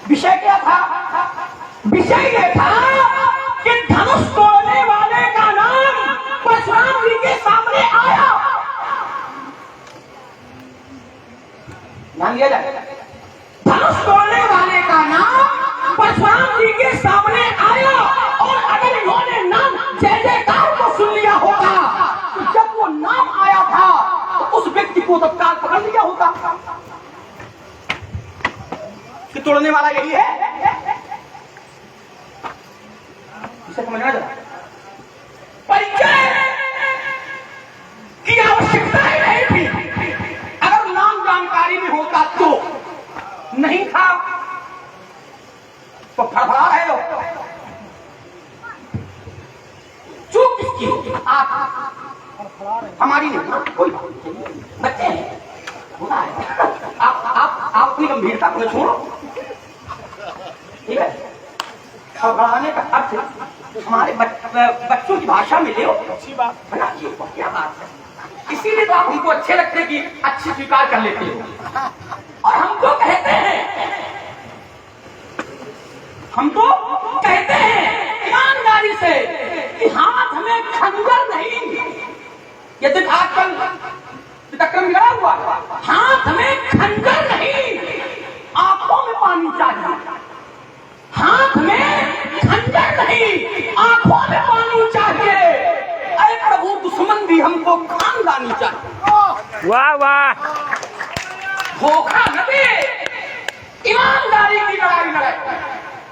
विषय क्या था? विषय ये था कि धनुष तोड़ने वाले का नाम परशुराम जी के सामने आया। ध्यान दिया जाए, धनुष तोड़ने वाले का नाम परशुराम जी के सामने आया। और अगर इन्होंने नाम जय जयकार को सुन लिया होता तो जब वो नाम आया था तो उस व्यक्ति को तत्काल पकड़ लिया होता कि तोड़ने वाला यही है। इसे समझना जरा, परिचय की आवश्यकता ही नहीं थी। अगर नाम जानकारी में होता तो नहीं था तो फड़फड़ा रहे लोग। चूक किसकी? आप हमारी नहीं, कोई बच्चे हैं, होता है। आप अपनी गंभीरता को छोड़ो, ठीक है? फड़फड़ाने का अर्थ हमारे बच्चों की भाषा में ले, अच्छी बात है ना? ये क्या बात है? इसीलिए तो आप हमको अच्छे लगते कि अच्छी स्वीकार कर लेते हो। और हम तो कहते हैं ईमानदारी से कि हाथ में खंजर नहीं। यदि आजकल वितक्रम गिरा हुआ, हाथ में खंजर नहीं, आंखों में पानी चाहिए। हाथ में खंजर नहीं, आंखों में पानी चाहिए। अरे प्रभु, दुश्मन भी हमको खानदानी चाहिए। वाह वाह, धोखा न दे, ईमानदारी की लड़ाई लड़े।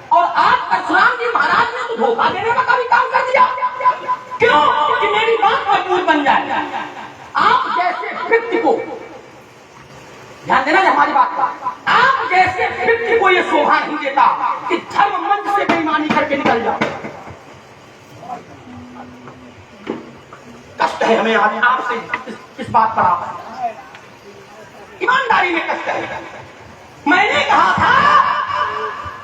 और आज परशुराम जी महाराज ने तो धोखा देने का भी काम कर दिया। क्यों? कि मेरी बात मजबूत बन जाए। आप जैसे व्यक्ति को ध्यान देना है हमारी बात का। आप जैसे व्यक्ति को यह शोभा नहीं देता कि धर्म मंच से बेईमानी करके निकल जाओ। कष्ट है हमें आज आपसे इस बात पर, ईमानदारी में कष्ट है। मैंने कहा था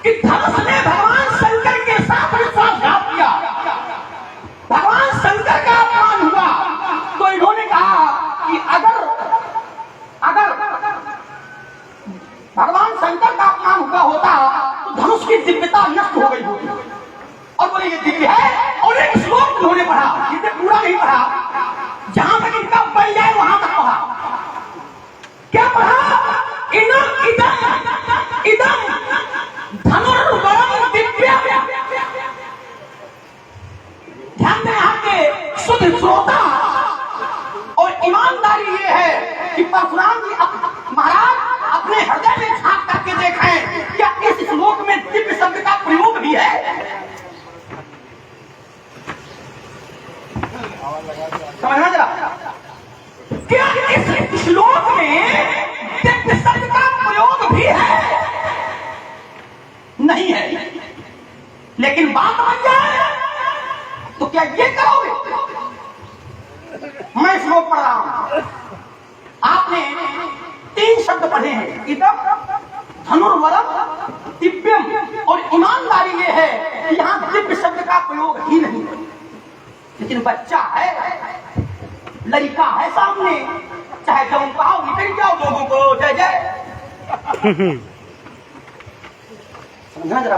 कि धनुष ने भगवान शंकर के साथ विश्वासघात किया, भगवान शंकर का अपमान हुआ। तो इन्होंने कहा कि अगर भगवान शंकर का अपमान हुआ होता तो धनुष की दिव्यता नष्ट हो गई होती। और बोले ये दिव्य है। और एक श्लोक उन्होंने पढ़ा, जिसे पूरा नहीं पढ़ा, जहां तक इनका बन जाए वहां तक पढ़ा। क्या पढ़ा? इदम इदम इदम धनुर्वरम दिव्यम। ध्यान दें यहाँ के शुद्ध श्रोता। और ईमानदारी ये है कि परशुराम जी महाराज अपने हृदय में झांक करके देखें क्या इस श्लोक में दिव्य शब्द का प्रयोग भी है। समझना जरा, क्या इस श्लोक में दिव्य शब्द का प्रयोग भी है? नहीं है। लेकिन बात बन जाए तो क्या ये करोगे? मैं श्लोक पढ़ रहा हूं, आपने 3 शब्द पढ़े हैं, इदम धनुर्वरम दिव्यम। और ईमानदारी ये है कि यहां दिव्य शब्द का प्रयोग ही नहीं है। लेकिन बच्चा है, लड़का है सामने, चाहे जब उनको आओ निकल जाओ लोगों को जय जय। समझना जरा,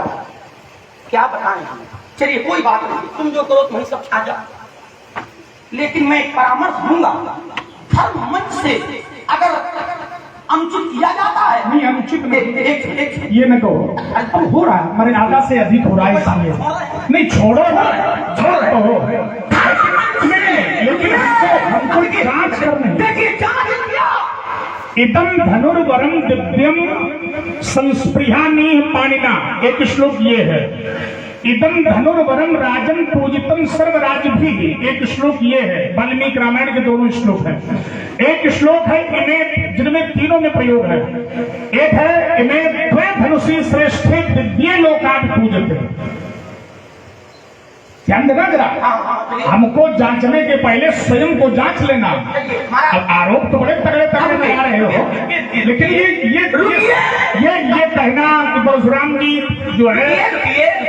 क्या बताएं हम? चलिए कोई बात नहीं, तुम जो करो तुम्हें सब छा जाओ। लेकिन मैं एक परामर्श दूंगा, धर्म मंच से अगर अनुचित किया जाता है, नहीं अनुचित में एक ये न कहो, अब हो रहा है मर्यादा से अधिक हो रहा है इसलिए नहीं छोड़ो ना, छोड़ो। लेकिन हमको जांच करनी, देखिए जांच किया। इदम धनुर्वरम दिव्यम संस्पृहानि पाणिना, एक श्लोक ये है। इदम धनुर्वरम राजन पूजितम सर्वराजभिः, एक श्लोक ये है। वाल्मीकि रामायण के दोनों श्लोक है। एक श्लोक है इन्हें जिनमें तीनों में प्रयोग है। एक है इन्हें द्वे धनुषी श्रेष्ठे दिव्ये लोकात् पूजते। ध्यान देना जरा, हमको जांचने के पहले स्वयं को जांच लेना। अब आरोप तो बड़े तगड़े तगड़े लगा रहे हो, लेकिन ये कहना कि परशुराम जी जो है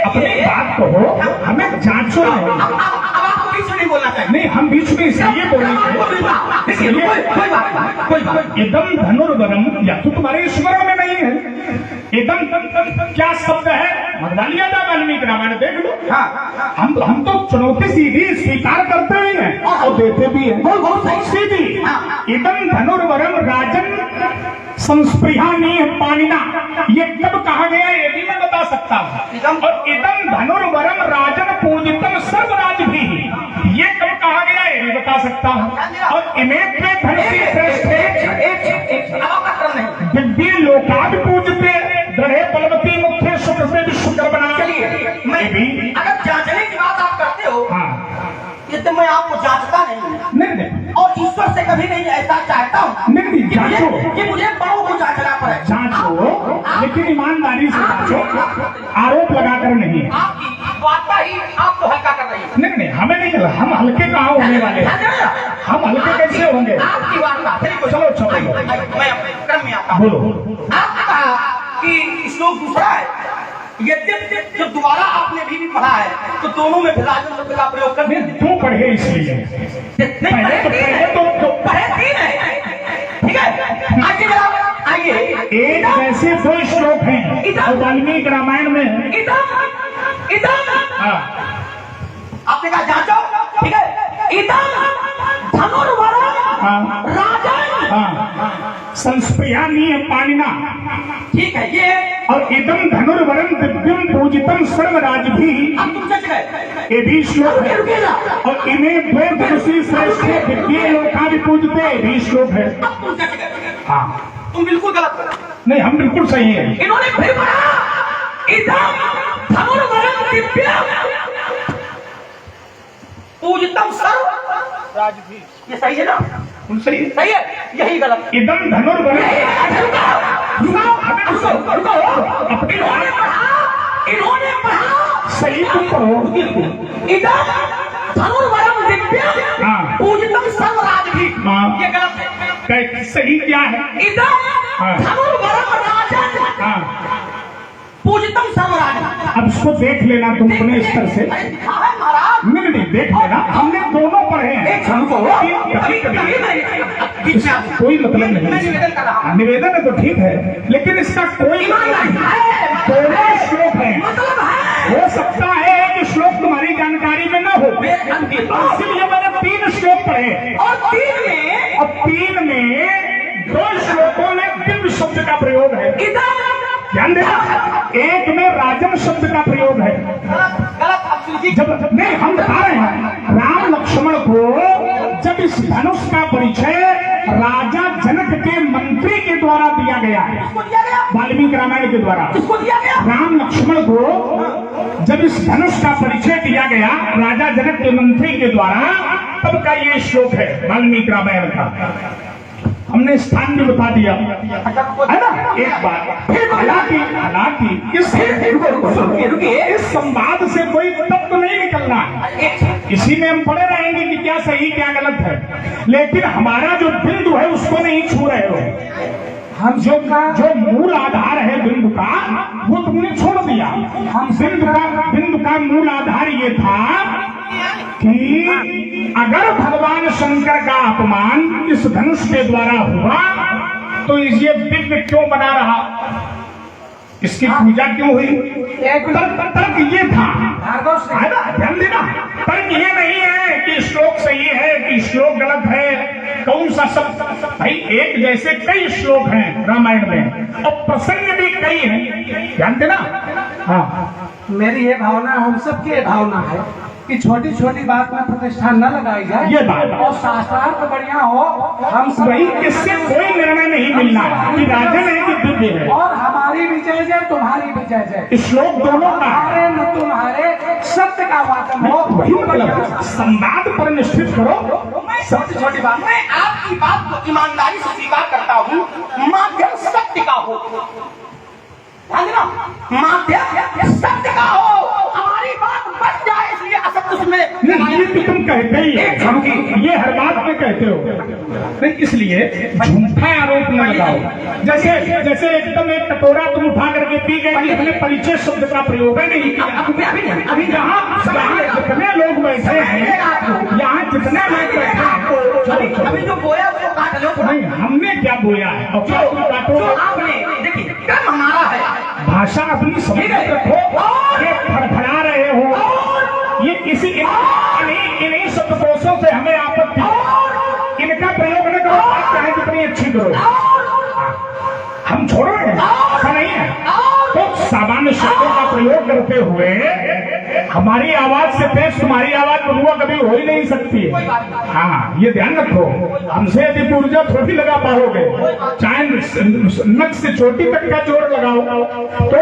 अपनी बात को हो, हमें जांचो नहीं। अब आपको किसी नहीं बोलना चाहिए। नहीं, हम बीच में इसलिए बोले इदम धनुर्वरम, या तो तुम्हारे स्मरण में नहीं है। इदम क्या शब्द है, मर्दालिया था वाल्मीकि रामायण, देख लो। हम तो चुनौती सीधी स्वीकार करते भी हैं और देते भी हैं सीधी। इदम धनुर्वरम राजन संस्पृहानीय पाणिना, ये कब कहा गया ये भी मैं बता सकता हूँ। और इदम धनुर्वरम राजन पूजितम सर्वराज भी, ये कब कहा गया ये भी बता सकता हूँ। और इमें धनुषी श्रेष्ठ दिव्य लोकाद पूजते दृढ़े बलवती मुख्य शुक्र से विश्वकर बना। चलिए, मैं भी अगर जांचने की बात आप करते हो, ये तो मैं आपको जांचता नहीं, और ईश्वर से कभी नहीं ऐसा चाहता हूँ कि मुझे बड़ों को जांचना पड़े। जांचो, लेकिन ईमानदारी से जांचो, आरोप लगाकर नहीं। आपकी वार्ता ही आपको हल्का कर रही है। नहीं, हमें नहीं चला, हम हल्के कहाँ होने वाले, हम हल्के कैसे होंगे? आपकी वार्ता चलो चलो, मैं अपने क्रम में आता हूँ। बोलो। आपने कहा कि श्लोक दूसरा है, यद्यपि जब दोबारा आपने भी पढ़ा है तो दोनों में राजन शब्द का प्रयोग कर दिया। क्यों पढ़े इसलिए? पढ़े तीन है, ठीक है। आगे जरा आइए, एक जैसे दो श्लोक हैं और वाल्मीकि रामायण में। इदम आपने कहा जांचो, ठीक है। इदम धनुर्वरम राजन संस्पृहानीय पाणिना, ठीक है ये। और इदम धनुर्वरम दिव्यम पूजितम सर्वराज भी, अब तुम सच गए, ये भी श्लोक है। और इन्हें द्वे धनुषी श्रेष्ठ दिव्य लोका भी पूजते, ये भी श्लोक है। अब तुम सच गए। हाँ, तुम बिल्कुल गलत कर। नहीं, हम बिल्कुल सही है। इन्होंने फिर पढ़ा इदम धनुर्वरम दिव्यम पूजितम सर्वराज भी, ये सही है ना? सही है, यही गलत। इदम धनुर्वरम, इन्होंने पढ़ा सही तुम करो। इदम धनुर्वरम दिव्यम पूजितम सर्वराज भी, ये गलत है। सही क्या है? इदम धनुर्वरम राजन पूजितम सर्वराज। अब इसको देख लेना तुम अपने स्तर से। नहीं, देख लेना, हमने दोनों पढ़े हैं। कोई मतलब नहीं, निवेदन है तो ठीक है, लेकिन इसका कोई दोनों श्लोक है। हो सकता है कि श्लोक तुम्हारी जानकारी में न हो, इसलिए मैंने 3 श्लोक पढ़े, और 3 में 2 श्लोकों में दिव्य शब्द का प्रयोग है। ध्यान देना, एक में राजन शब्द का प्रयोग है। जब नहीं, हम बता रहे हैं, राम लक्ष्मण को जब इस धनुष का परिचय राजा जनक के मंत्री के द्वारा दिया गया है, वाल्मीकि रामायण के द्वारा, राम लक्ष्मण को जब इस धनुष का परिचय दिया गया राजा जनक के मंत्री के द्वारा, तब का ये श्लोक है वाल्मीकि रामायण का। हमने स्थान भी बता दिया है ना। एक बात, हालांकि इस संवाद से कोई तत्व नहीं निकलना है, इसी में हम पड़े रहेंगे कि क्या सही क्या गलत है, लेकिन हमारा जो बिंदु है उसको नहीं छू रहे हो। हम जो मूल आधार है बिंदु का, वो तुमने छोड़ दिया। हम बिंदु का मूल आधार ये था कि अगर भगवान शंकर का अपमान इस धनुष के द्वारा हुआ तो ये विघ्न क्यों बना रहा, इसकी पूजा क्यों हुई? तर्क ये था, ध्यान देना। तर्क ये नहीं है कि श्लोक सही है कि श्लोक गलत है, कौन सा शब्द। भाई एक जैसे कई श्लोक हैं रामायण में और प्रसंग भी कई हैं, ध्यान देना। हाँ, मेरी ये भावना, हम सबकी भावना है कि छोटी छोटी बात में प्रतिष्ठा न लगाई जाए, ये बात, और शास्त्रार्थ बढ़िया हो। हम वही, इससे कोई निर्णय नहीं मिलना कि राजन है कि दिव्य है, और हमारी भी जय जय, तुम्हारी भी जय जय, श्लोक दोनों का हमारे न तुम्हारे, सत्य का वाचन हो। वही मतलब संवाद पर निश्चित करो। छोटी छोटी बात, मैं आपकी बात को ईमानदारी से स्वीकार करता हूँ, माध्यम सत्य का हो, ध्यान देना, माध्यम सत्य का हो, हमारी बात बच जाए, इसलिए असत्य में नहीं, ये तो तुम कहते ही हो, ये हर बात में कहते हो। नहीं, इसलिए झूठा आरोप न लगाओ। जैसे एकदम एक कटोरा तुम उठा करके पी गए कि हमने परिचय शब्द का प्रयोग है नहीं किया। अभी यहाँ जितने लोग बैठे हैं, यहाँ जितने लोग बैठे हैं, अभी जो बोया उसको काट लो। नहीं, हमने क्या बोया है और क्या तुम काटो? आपने देखिए कर्म हमारा है। भाषा अपनी समझ रखो। ये फड़फड़ा रहे हो, ये किसी इन्हीं शब्दकोशों से हमें आपत्ति, इनका प्रयोग न करो, आप चाहे जितनी अच्छी करो, हम छोड़ोगे ऐसा नहीं है। तो सामान्य शब्दों का प्रयोग करते हुए हमारी आवाज से तेज तुम्हारी आवाज बबुआ कभी हो ही नहीं सकती है। हाँ, ये ध्यान रखो। हमसे अधिक ऊर्जा थोड़ी लगा पाओगे, चाहे नक से चोटी तक का जोर लगाओ। तो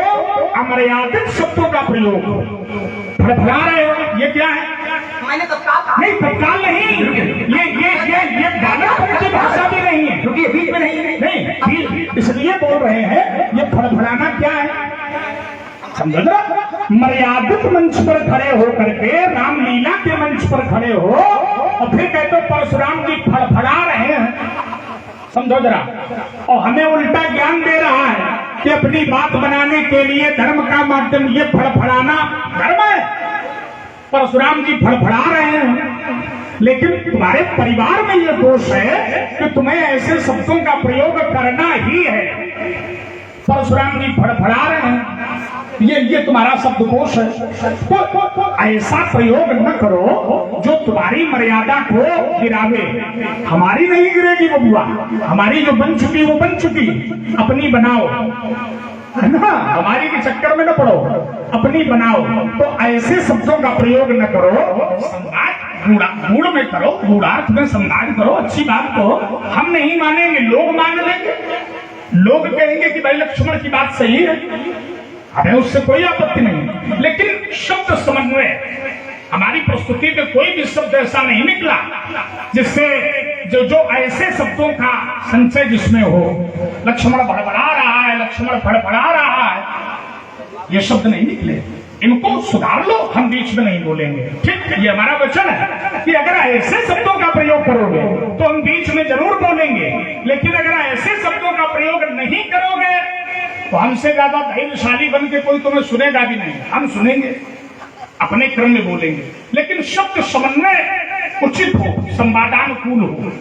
अमर्यादित शब्दों का प्रयोग, फड़फड़ा रहे हो, ये क्या है? मैंने तत्काल कहा नहीं, तत्काल नहीं, ये बालकपन की भाषा भी नहीं है। क्योंकि बीच में नहीं इसलिए बोल रहे हैं, ये फड़फड़ाना क्या है समझ रहा? मर्यादित मंच पर खड़े हो करके, रामलीला के मंच पर खड़े हो और फिर कहते हो परशुराम जी फड़फड़ा रहे हैं, समझो जरा। और हमें उल्टा ज्ञान दे रहा है कि अपनी बात बनाने के लिए धर्म का माध्यम ये फड़फड़ाना धर्म है। परशुराम जी फड़फड़ा रहे हैं, लेकिन तुम्हारे परिवार में ये दोष है कि तुम्हें ऐसे शब्दों का प्रयोग करना ही है। परशुराम जी फड़फड़ा रहे हैं, ये तुम्हारा शब्दकोश है। तो ऐसा प्रयोग न करो जो तुम्हारी मर्यादा को गिरावे। हमारी नहीं गिरेगी बबुआ, हमारी जो बन चुकी वो बन चुकी, अपनी बनाओ, है ना? हमारी के चक्कर में न पड़ो, अपनी बनाओ। तो ऐसे शब्दों का प्रयोग न करो, संवाद गूढ़ में करो, गूढ़ार्थ में संवाद करो। अच्छी बात को हम नहीं मानेंगे, लोग मान लेंगे, लोग कहेंगे कि भाई लक्ष्मण की बात सही है, हमें उससे कोई आपत्ति नहीं। लेकिन शब्द समन्वय, हमारी प्रस्तुति में कोई भी शब्द ऐसा नहीं निकला जिससे जो ऐसे शब्दों का संचय जिसमें हो, लक्ष्मण भड़बड़ा रहा है, लक्ष्मण फड़फड़ा रहा है, ये शब्द नहीं निकले। इनको सुधार लो, हम बीच में नहीं बोलेंगे, ठीक? ये हमारा वचन है कि अगर ऐसे शब्दों का प्रयोग करोगे तो हम बीच में जरूर बोलेंगे, लेकिन अगर ऐसे शब्दों का प्रयोग नहीं करोगे तो हमसे ज्यादा धैर्यशाली बन के कोई तुम्हें सुनेगा भी नहीं। हम सुनेंगे, अपने क्रम में बोलेंगे, लेकिन शब्द समन्वय उचित हो, संवादानुकूल हो,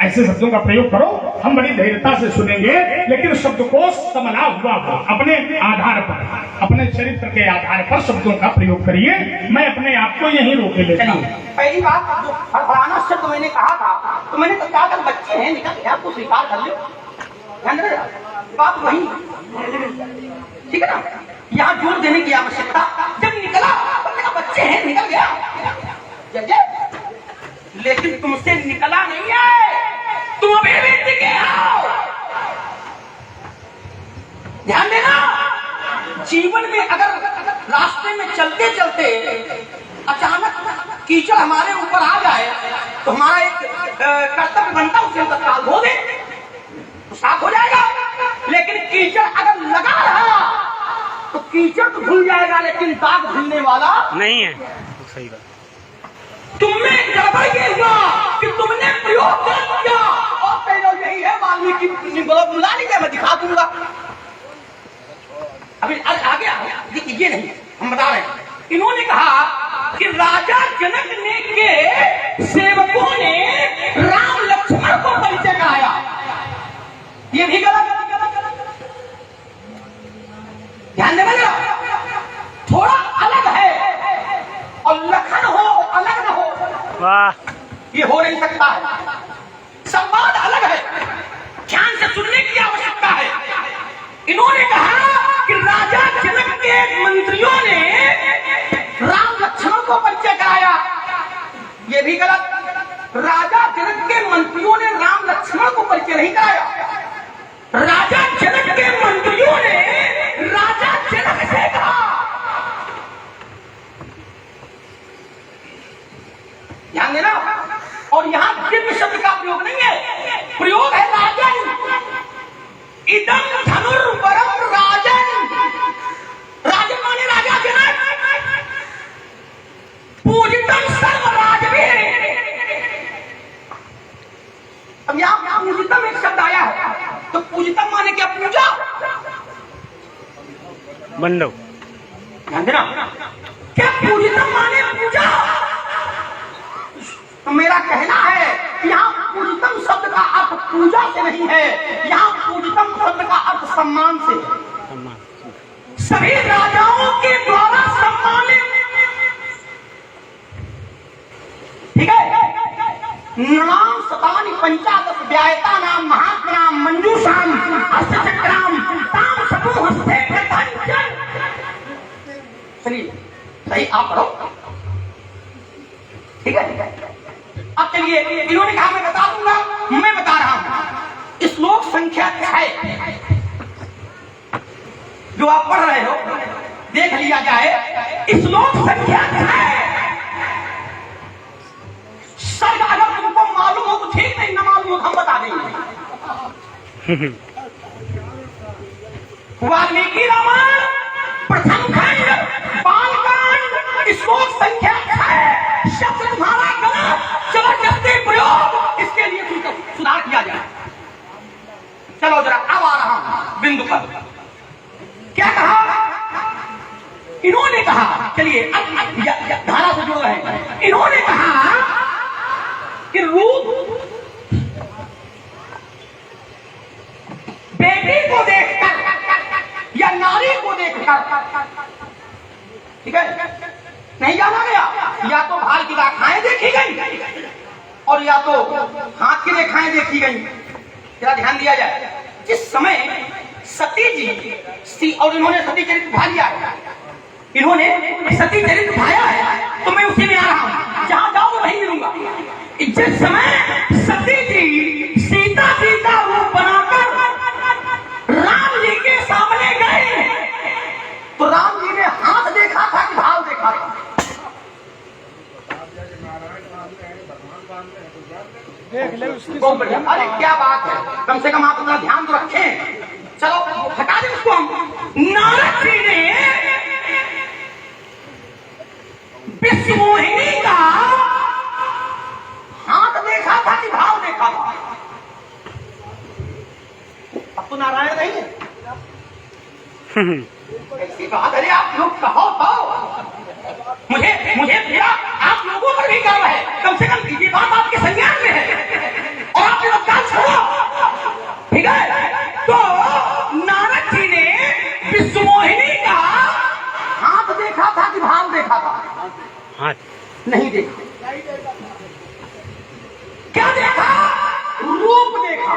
ऐसे शब्दों का प्रयोग करो। हम बड़ी धैर्यता से सुनेंगे, लेकिन शब्दकोश संभला हुआ हो, अपने आधार पर, अपने चरित्र के आधार पर शब्दों का प्रयोग करिए। मैं अपने आप को यहीं रोके लेता हूँ। पहली बात जो फड़फड़ाना शब्द मैंने कहा था, तो मैंने तो क्या कर, बच्चे हैं निकल गया, आपको स्वीकार कर लो, बात वही, ठीक है ना? यहाँ जोर देने की आवश्यकता, जब निकला बच्चे हैं निकल गया, लेकिन तुमसे निकला नहीं है, तुम अभी भी टिके हो। ध्यान देना, जीवन में अगर रास्ते में चलते चलते अचानक कीचड़ हमारे ऊपर आ जाए तो हमारा एक कर्तव्य बनता है उसे हम तत्काल धो दे तो साफ हो जाएगा। लेकिन कीचड़ अगर लगा रहा तो कीचड़ तो धुल जाएगा, लेकिन दाग धुलने वाला नहीं है। सही बात। तुमने गड़बड़ ये हुआ कि तुमने प्रयोग कर दिया और पहले यही है वाल्मीकि बुला लीजिए, मैं दिखा दूंगा। अभी आगे ये नहीं, हम बता रहे हैं। इन्होंने कहा कि राजा जनक ने के सेवकों ने राम लक्ष्मण को परिचय कराया, ये भी गलत। ध्यान देना जरा, थोड़ा अलग है और लखन हो अलग न हो, वाह, ये हो नहीं सकता है। संवाद अलग है, ध्यान से सुनने की आवश्यकता है। इन्होंने कहा कि राजा जनक के मंत्रियों ने राम लक्ष्मण को परिचय कराया, ये भी गलत। राजा जनक के मंत्रियों ने राम लक्ष्मण को परिचय नहीं कराया, राजा जनक के मंत्रियों ने राजा जनक से कहा। ध्यान देना, और यहां दिव्य शब्द का प्रयोग नहीं है, प्रयोग है राजन। इदम धनुर्वरम राजन, राजन माने राजा जनक, पूजितम पूजा। बंडो ध्यान देना, क्या पूजितम माने पूजा। तो मेरा कहना है यहाँ पूजितम शब्द का अर्थ पूजा से नहीं है, यहाँ पूजितम शब्द का अर्थ सम्मान से। सम्मान। सभी राजाओं के द्वारा सम्मानित, ठीक है। नाम शतानि पंचादश व्यायता नाम महात्मनाम मंजूषाम अष्टचक्राम ताम समूहस्ते प्रथंचन। चलिए सही आप करो, ठीक है। अब चलिए, इन्होंने कहा मैं बता दूंगा, मैं बता रहा हूं। श्लोक संख्या 6 जो आप पढ़ रहे हो देख लिया जाए। श्लोक संख्या 6 सर्ग अगर तुमको मालूम हो तो ठीक, नहीं, न मालूम हो हम बता देंगे। वाल्मीकि रामायण प्रथम खंड बालकांड श्लोक संख्या 6। शब्द तुम्हारा गलत, जबरदस्ती प्रयोग, इसके लिए सुधार किया जाए। चलो जरा अब आ रहा हूं बिंदु पर। क्या कहा इन्होंने? कहा चलिए अब धारा से जुड़ रहे। इन्होंने कहा कि रूप बेटी को देखकर या नारी को देखकर, ठीक है, नहीं जाना गया। या तो भाल की रेखाएं देखी गई और या तो हाथ की रेखाएं देखी गई। जरा ध्यान दिया जाए, जिस समय सती जी और इन्होंने सती चरित्र उठा लिया है, इन्होंने सती चरित्र उठाया है, तो मैं उसी में आ रहा हूं। जहां जाऊं वहीं मिलूंगा। जिस समय सती जी सीता जी का रूप बनाकर राम जी के सामने गए, तो राम जी ने हाथ देखा था कि भाव देखा था? बहुत बढ़िया। अरे क्या बात है, कम से कम आप अपना ध्यान तो रखें। चलो हटा दें उसको हम। नारद जी ने विश्वमोहिनी का हाथ देखा था कि भाव देखा था? अब तो नारायण नहीं है। ऐसी बात है, आप लोग कहो तो मुझे मेरा आप लोगों पर भी गर्व है। कम से कम ये बात आपके संज्ञान में है और आपने लोग काम छोड़ो, ठीक है। तो नारद जी ने विश्वमोहिनी का हाथ देखा था कि भाव देखा था? हाथ नहीं देखा। क्या देखा? रूप देखा।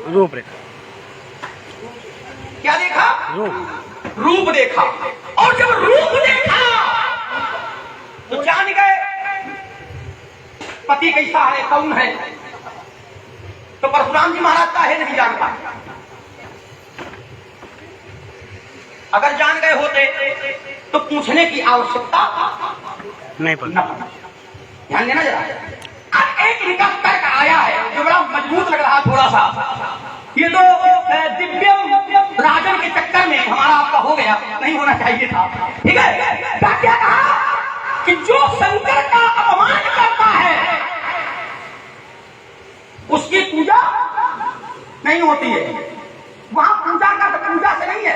रूप रेखा। क्या देखा? रूप देखा। और जब रूप देखा तो जान गए पति कैसा है, कौन है। तो परशुराम जी महाराज का है नहीं जान पाए। अगर जान गए होते तो पूछने की आवश्यकता नहीं पड़ता। ध्यान देना जरा। अब एक इनका तर्क आया है जो बड़ा मजबूत लग रहा थोड़ा सा। ये तो दिव्यम राजन के चक्कर में हमारा आपका हो गया, नहीं होना चाहिए था, ठीक है। क्या कहा कि जो शंकर का अपमान करता है उसकी पूजा नहीं होती है। वहां पूजा का पूजा से नहीं है,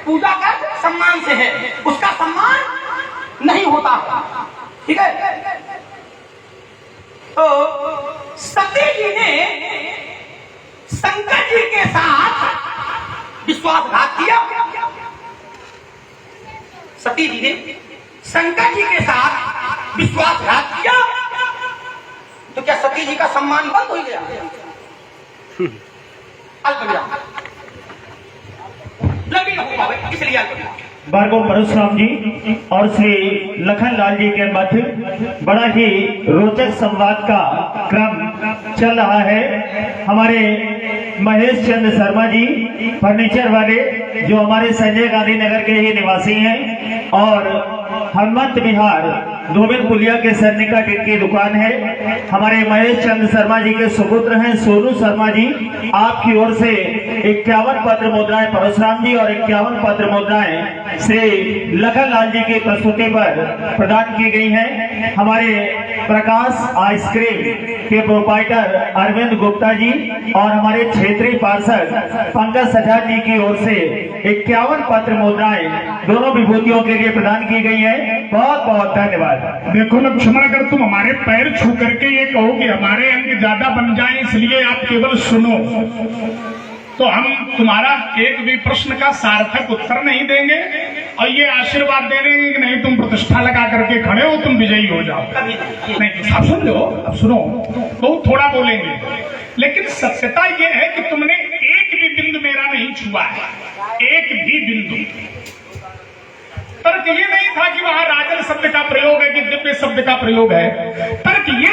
पूजा का सम्मान से है। उसका सम्मान नहीं होता, ठीक है। तो सती जी ने शंकर जी के साथ विश्वासघात किया। सती जी ने शंकर जी के साथ विश्वासघात किया, तो क्या सती जी का सम्मान बंद हो गया? अल्पविराम लंबी नहीं होगा भाई, इसलिए अल्पविराम। भार्गव परशुराम जी और श्री लखनलाल जी के मध्य बड़ा ही रोचक संवाद का क्रम चल रहा है। हमारे महेश चंद्र शर्मा जी फर्नीचर वाले, जो हमारे संजय गांधी नगर के ही निवासी हैं, और हनुमंत विहार गोविंद पुलिया के सन्निकट इनकी दुकान है। हमारे महेश चंद्र शर्मा जी के सुपुत्र हैं सोनू शर्मा जी। आपकी ओर से 51 पत्र मुद्राएं परशुराम जी और 51 पत्र मुद्राएं श्री लखनलाल जी की प्रस्तुति पर प्रदान की गई हैं। हमारे प्रकाश आइसक्रीम के प्रोपाइटर अरविंद गुप्ता जी और हमारे क्षेत्रीय पार्षद पंकज सजाद जी की ओर से 51 पत्र मुद्राएं दोनों विभूतियों के लिए प्रदान की गई है। बहुत बहुत धन्यवाद। देखो लक्ष्मण, अगर तुम हमारे पैर छू करके ये कहो कि हमारे अंग ज्यादा बन जाए इसलिए आप केवल सुनो, तो हम तुम्हारा एक भी प्रश्न का सार्थक उत्तर नहीं देंगे और ये आशीर्वाद दे देंगे कि नहीं तुम प्रतिष्ठा लगा करके खड़े हो, तुम विजयी हो जाओ। नहीं, आप सुन लो, अब सुनो तो थोड़ा बोलेंगे, लेकिन सत्यता ये है कि तुमने एक भी बिंदु मेरा नहीं छुआ है, एक भी बिंदु। तर्क ये नहीं था कि वहां राजन शब्द का प्रयोग है कि दिव्य शब्द का प्रयोग है। तर्क ये